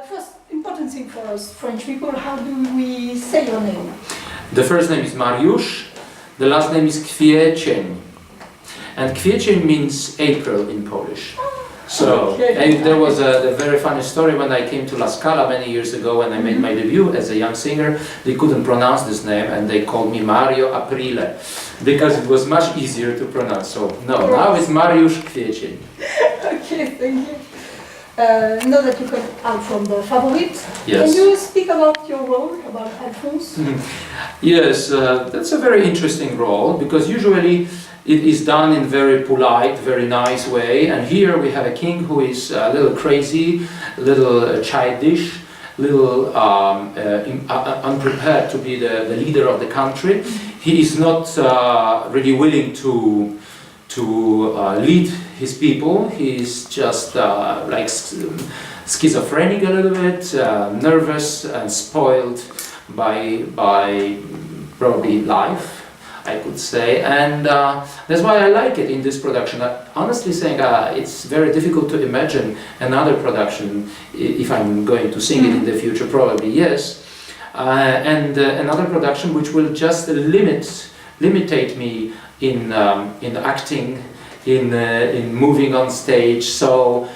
First, important thing for us French people, how do we say your name? The first name is Mariusz, the last name is Kwiecien. And Kwiecien means April in Polish. So, and there was a very funny story when I came to La Scala many years ago when I made my debut as a young singer. They couldn't pronounce this name and they called me Mario Aprile because it was much easier to pronounce. So, no, now it's Mariusz Kwiecien. Okay, thank you. Now that you come out from the Favorite, yes. Can you speak about your role, about Alphonse? Yes, that's a very interesting role because usually it is done in very polite, very nice way, and here we have a king who is a little crazy, a little childish, little unprepared to be the leader of the country. He is not really willing to lead his people. He is just like schizophrenic a little bit, nervous and spoiled by probably life, I could say, and that's why I like it in this production. Honestly saying, it's very difficult to imagine another production if I'm going to sing it in the future, probably yes, and another production which will just limitate me in acting, in moving on stage. So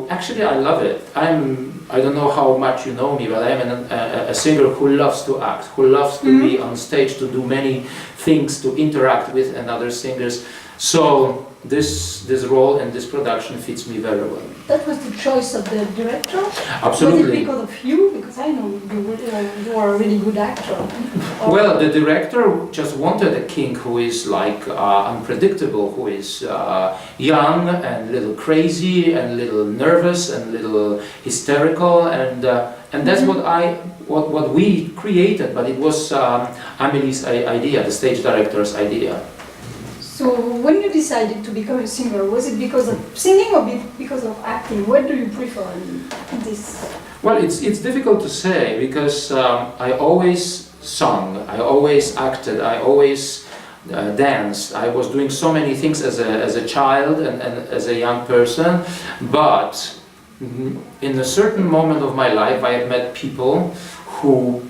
actually I love it. I don't know how much you know me, but I'm a singer who loves to act, who loves to be on stage, to do many things, to interact with another singers. So this role and this production fits me very well. That was the choice of the director? Absolutely. Was it because of you? Because I know you are a really good actor. Well, the director just wanted a king who is like unpredictable, who is young and a little crazy and a little nervous and a little hysterical, and that's what we created. But it was Amélie's idea, the stage director's idea. So when you decided to become a singer, was it because of singing or because of acting? What do you prefer in this? Well, it's difficult to say because I always sung, I always acted, I always danced. I was doing so many things as a child and as a young person, but in a certain moment of my life I have met people who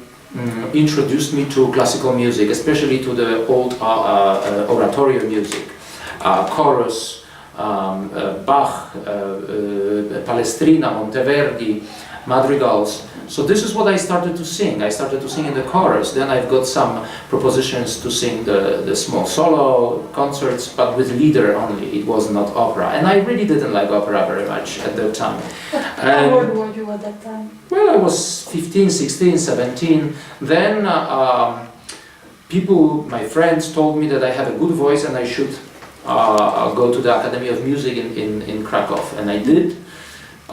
introduced me to classical music, especially to the old oratorio music, chorus, Bach, Palestrina, Monteverdi, madrigals. So this is what I started to sing. I started to sing in the chorus. Then I've got some propositions to sing the small solo concerts, but with leader only. It was not opera. And I really didn't like opera very much at that time. How old were you at that time? Well, I was 15, 16, 17. Then my friends told me that I had a good voice and I should go to the Academy of Music in Krakow. And I did.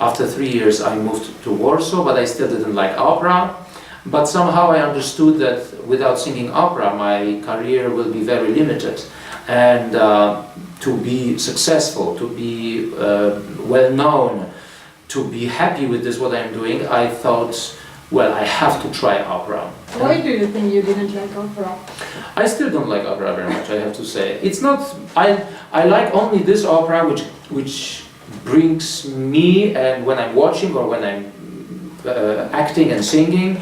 After 3 years I moved to Warsaw, but I still didn't like opera. But somehow I understood that without singing opera my career will be very limited. And to be successful, to be well known, to be happy with this what I'm doing, I thought, well, I have to try opera. Why do you think you didn't like opera? I still don't like opera very much, I have to say. It's not, I like only this opera which brings me, and when I'm watching or when I'm acting and singing,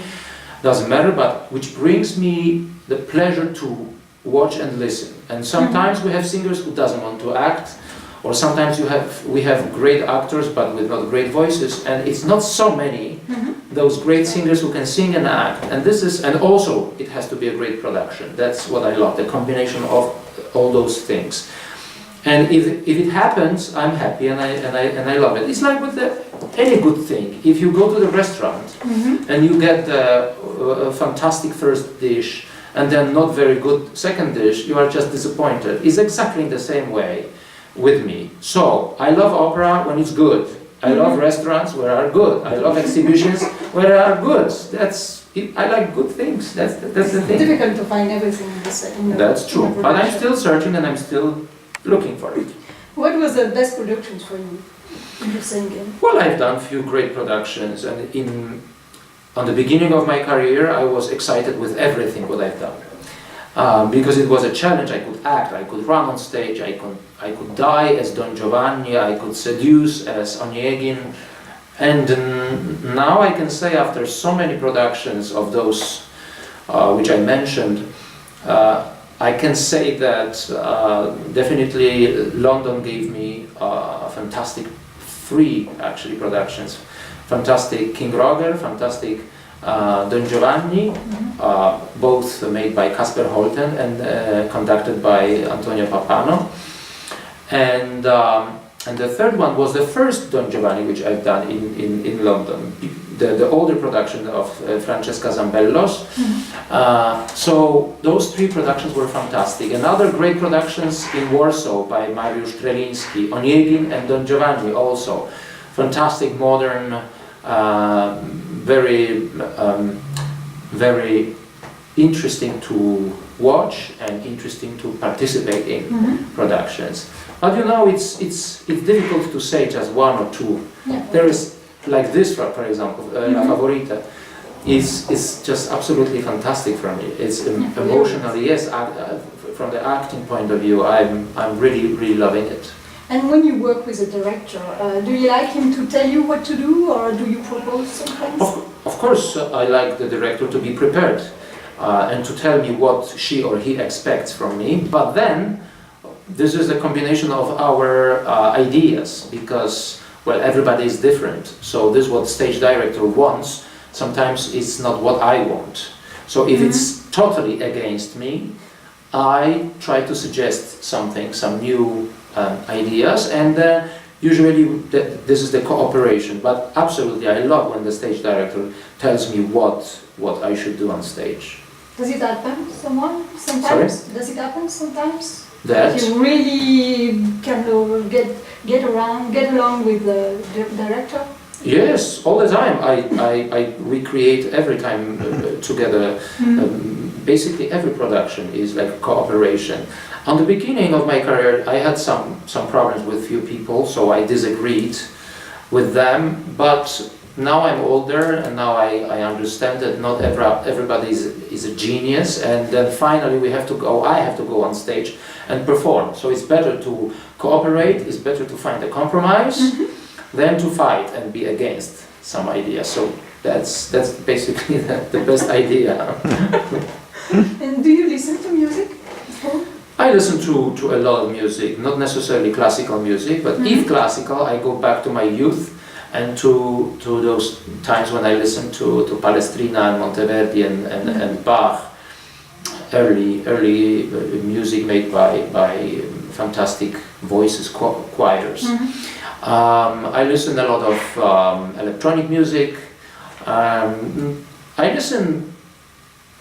doesn't matter, but which brings me the pleasure to watch and listen. And sometimes we have singers who doesn't want to act, or sometimes we have great actors but with not great voices, and it's not so many those great singers who can sing and act. And also it has to be a great production. That's what I love, the combination of all those things. And if it happens, I'm happy and I love it. It's like with any good thing. If you go to the restaurant and you get a fantastic first dish and then not very good second dish, you are just disappointed. It's exactly the same way with me. So I love opera when it's good. I love restaurants where are good. I love exhibitions where are good. I like good things. That's the thing. It's difficult to find everything in the same. That's true. But I'm still searching and I'm still looking for it. What was the best productions for you in your singing? Well, I've done a few great productions, and on the beginning of my career I was excited with everything what I've done. Because it was a challenge. I could act, I could run on stage, I could die as Don Giovanni, I could seduce as Onegin, And now I can say, after so many productions of those which I mentioned, I can say that definitely London gave me fantastic three actually productions. Fantastic King Roger, fantastic Don Giovanni, both made by Kasper Holten and conducted by Antonio Papano. And the third one was the first Don Giovanni which I've done in London, the older production of Francesca Zambellos. So those three productions were fantastic. And other great productions in Warsaw by Mariusz Kwiecien, Oniegin and Don Giovanni also. Fantastic, modern, very interesting to watch and interesting to participate in productions. But you know, it's difficult to say just one or two. Yeah. There is, like this, for example, La Favorita is just absolutely fantastic for me. It's emotionally, yes, from the acting point of view, I'm really loving it. And when you work with a director, do you like him to tell you what to do, or do you propose something? Of course, I like the director to be prepared and to tell me what she or he expects from me. But then, this is a combination of our ideas, because, well, everybody is different. So this is what stage director wants. Sometimes it's not what I want. So if it's totally against me, I try to suggest something, some new ideas, and usually this is the cooperation. But absolutely, I love when the stage director tells me what I should do on stage. Does it happen sometimes? Sorry? Does it happen sometimes? That You really kind of get along with the director? Yes, all the time. We create every time together. Basically, every production is like cooperation. On the beginning of my career, I had some problems with few people, so I disagreed with them. But now I'm older, and now I understand that not everybody is a genius. And then finally, I have to go on stage and perform. So it's better to cooperate. It's better to find a compromise. Than to fight and be against some idea. So that's basically the best idea. And do you listen to music? I listen to a lot of music, not necessarily classical music, but if classical, I go back to my youth and to those times when I listened to Palestrina and Monteverdi and Bach, early music made by fantastic voices, choirs. I listen a lot of electronic music. I listen.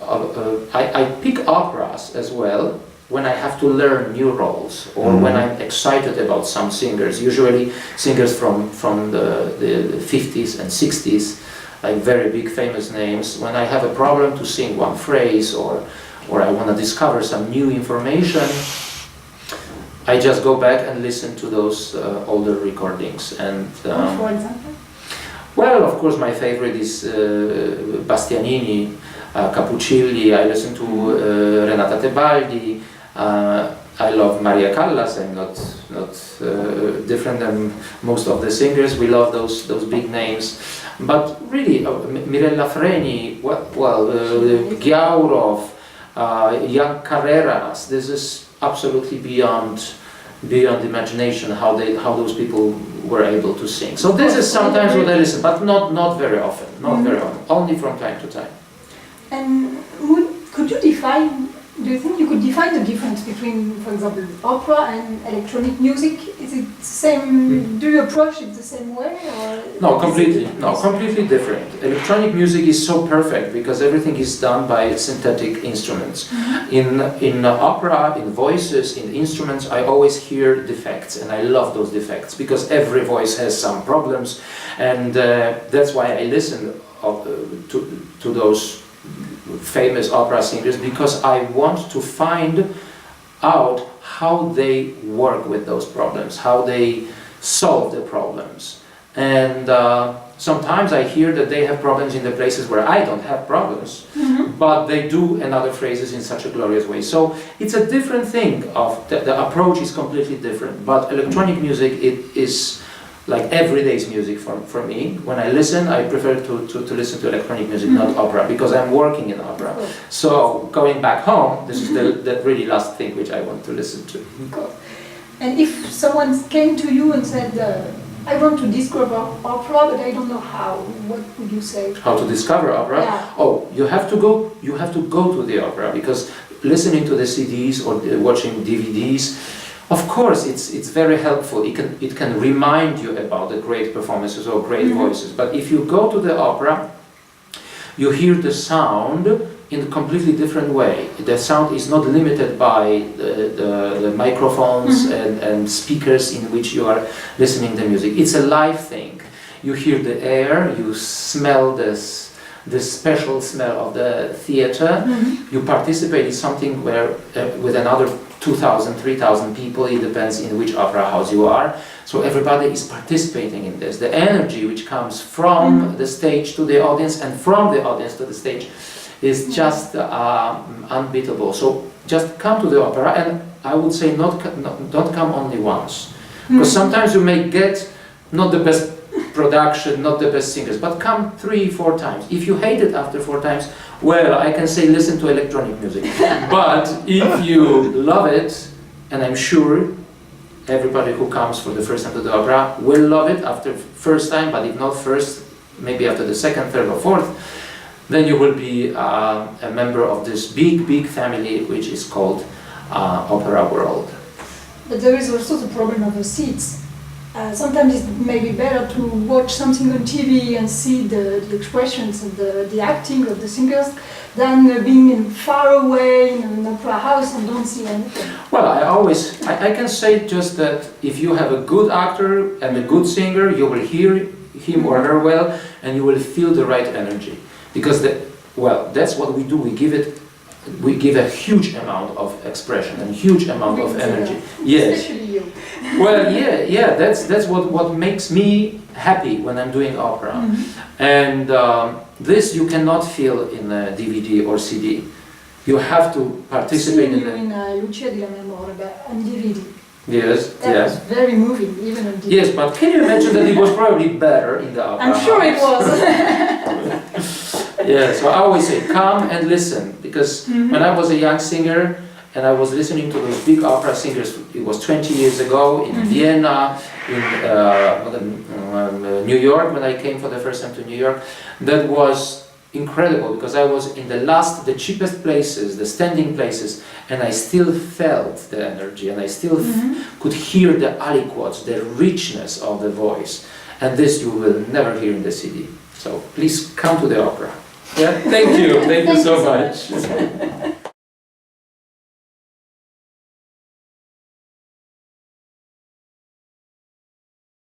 I pick operas as well when I have to learn new roles or when I'm excited about some singers. Usually singers from the 50s and 60s, like very big famous names. When I have a problem to sing one phrase or I want to discover some new information, I just go back and listen to those older recordings. And for example? well, of course, my favorite is Bastianini, Capuccilli. I listen to Renata Tebaldi. I love Maria Callas. I'm not different than most of the singers. We love those big names. But really, Mirella Freni, Ghiaurov, Jan Carreras. This is absolutely beyond imagination how those people were able to sing. So this is sometimes what I listen, but not very often. Very often. Only from time to time. And could you define? Do you think you could define the difference between, for example, opera and electronic music? Is it the same? Do you approach it the same way? Or No, completely. No, completely different. Electronic music is so perfect because everything is done by synthetic instruments. In opera, in voices, in instruments, I always hear defects, and I love those defects because every voice has some problems, and that's why I listen to those famous opera singers, because I want to find out how they work with those problems, how they solve the problems. And sometimes I hear that they have problems in the places where I don't have problems, but they do another phrases in such a glorious way. So it's a different thing. The approach is completely different. But electronic music, it is like everyday's music for me. When I listen, I prefer to listen to electronic music, not opera, because I'm working in opera. Cool. So going back home, this is the really last thing which I want to listen to. Cool. And if someone came to you and said, I want to discover opera, but I don't know how, what would you say? How to discover opera? Yeah. Oh, you have to go to the opera, because listening to the CDs or watching DVDs, of course, it's very helpful. It can remind you about the great performances or great voices. But if you go to the opera, you hear the sound in a completely different way. The sound is not limited by the microphones and speakers in which you are listening to music. It's a live thing. You hear the air, you smell this special smell of the theater. You participate in something where with another 2,000, 3,000 people, it depends in which opera house you are. So everybody is participating in this. The energy which comes from the stage to the audience and from the audience to the stage is just unbeatable. So just come to the opera, and I would say don't come only once. Because sometimes you may get not the best production, not the best singers, but come 3-4 times. If you hate it after 4 times, well, I can say listen to electronic music. But if you love it, and I'm sure everybody who comes for the first time to the opera will love it after first time, but if not first, maybe after the second, third or fourth, then you will be a member of this big family which is called Opera World. But there is also the problem of the seats. Sometimes it may be better to watch something on TV and see the expressions and the acting of the singers than being far away in an opera house and don't see anything. Well, I can say just that if you have a good actor and a good singer, you will hear him or her well, and you will feel the right energy. Because that's what we do. We give a huge amount of expression and huge amount of energy. Yes. Especially you. Well, yeah. That's what makes me happy when I'm doing opera. And this you cannot feel in a DVD or CD. You have to participate in it. In Lucia di la Memoria on DVD. Yes, That was very moving, even on DVD. Yes, but can you imagine that it was probably better in the opera? I'm sure it was. Yeah, so I always say, come and listen, because when I was a young singer and I was listening to those big opera singers, it was 20 years ago in Vienna, in New York, when I came for the first time to New York, that was incredible, because I was in the cheapest places, the standing places, and I still felt the energy, and I still could hear the aliquots, the richness of the voice, and this you will never hear in the CD. So please come to the opera. Yeah, thank you so much.